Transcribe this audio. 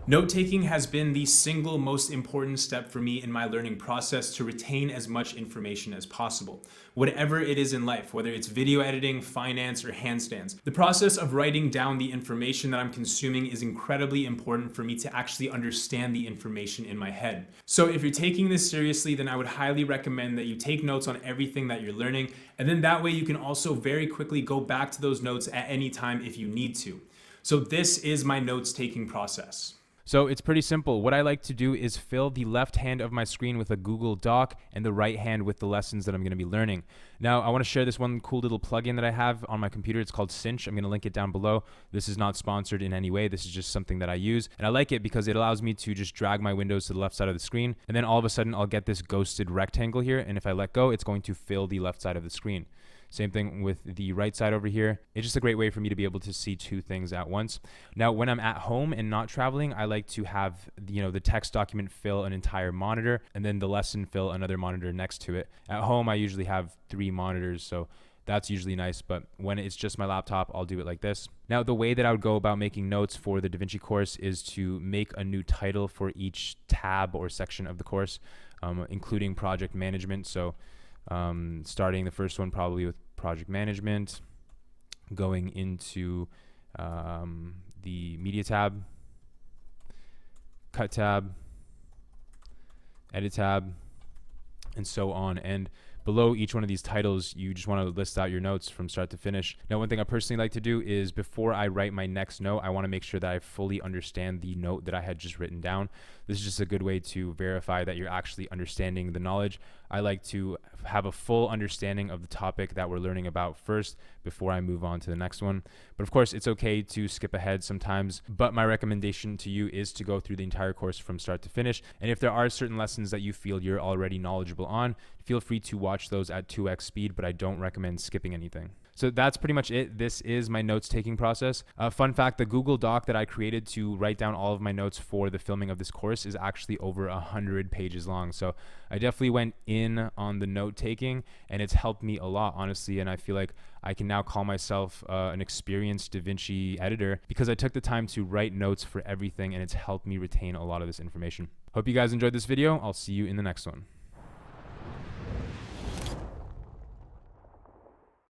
Note-taking has been the single most important step for me in my learning process to retain as much information as possible. Whatever it is in life, whether it's video editing, finance, or handstands, the process of writing down the information that I'm consuming is incredibly important for me to actually understand the information in my head. So if you're taking this seriously, then I would highly recommend that you take notes on everything that you're learning, and then that way you can also very quickly go back to those notes at any time if you need to. So this is my notes-taking process. So it's pretty simple. What I like to do is fill the left hand of my screen with a Google Doc and the right hand with the lessons that I'm going to be learning. Now, I want to share this one cool little plugin that I have on my computer. It's called Cinch. I'm going to link it down below. This is not sponsored in any way. This is just something that I use. And I like it because it allows me to just drag my windows to the left side of the screen. And then all of a sudden, I'll get this ghosted rectangle here. And if I let go, it's going to fill the left side of the screen. Same thing with the right side over here. It's just a great way for me to be able to see two things at once. Now, when I'm at home and not traveling, I like to have, the text document fill an entire monitor and then the lesson fill another monitor next to it. At home, I usually have 3 monitors, so that's usually nice, but when it's just my laptop, I'll do it like this. Now, the way that I would go about making notes for the DaVinci course is to make a new title for each tab or section of the course, including project management. So starting the first one probably with project management, going into the media tab, cut tab, edit tab, and so on. And below each one of these titles, you just want to list out your notes from start to finish. Now, one thing I personally like to do is before I write my next note, I want to make sure that I fully understand the note that I had just written down. This is just a good way to verify that you're actually understanding the knowledge. I like to have a full understanding of the topic that we're learning about first before I move on to the next one. But of course, it's okay to skip ahead sometimes, but my recommendation to you is to go through the entire course from start to finish. And if there are certain lessons that you feel you're already knowledgeable on, feel free to watch those at 2x speed, but I don't recommend skipping anything. So that's pretty much it. This is my notes taking process. Fun fact, the Google Doc that I created to write down all of my notes for the filming of this course is actually over 100 pages long. So I definitely went in on the note taking and it's helped me a lot, honestly. And I feel like I can now call myself an experienced DaVinci editor because I took the time to write notes for everything and it's helped me retain a lot of this information. Hope you guys enjoyed this video. I'll see you in the next one.